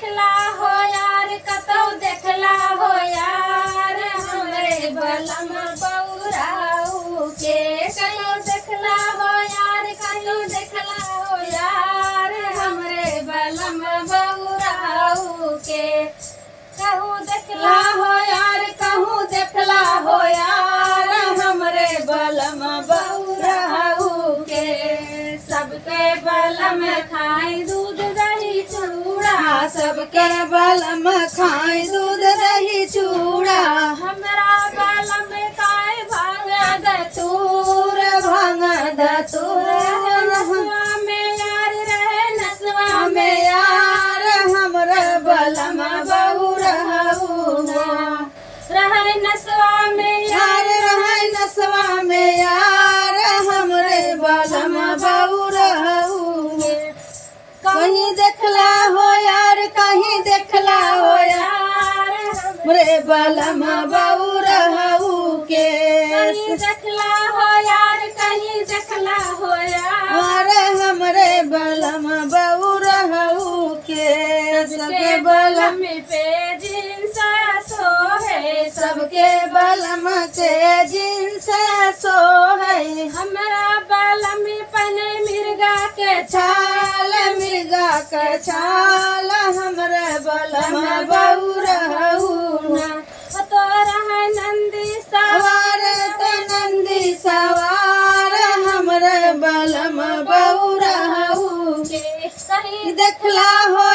देखला हो यार कतौ देखला हो यार हमरे बलम बौराऊ के कतौ देखला हो यार कतौ देखला हो यार हमरे बलम बौराऊ के कहूँ देखला हो यार कहूँ देखला हो यार हमरे बलम बौराऊ के सबके बलम खाई दूध दही चूड़ा सबके बलम खाए दूध दही चूड़ा हमरा बलम खाए भांग धतूर भांग धतूर नसवा में यार रहे नसवा में में यार हमरे बलम बौराऊ रहे नसवा में यार रहे नसवा में यार हमरे बलम बौराऊ कहीं देखला हो यार कहीं देखला हो यार हमरे बलम बौराऊ के कहीं देखला हो यार कहीं देखला हो यार अरे हमरे बलम बौराऊ के सबके बलम पे जिनसा सोहे सबके बलम के जिनस सो है हमरा बलम पने मिर्गा के छाल मिर्गा का छाल हमरे बलम बौराऊ तो रहे नंदी सवार तो नंदी सवार हमरे बलम बौराऊ कहीं देखला हो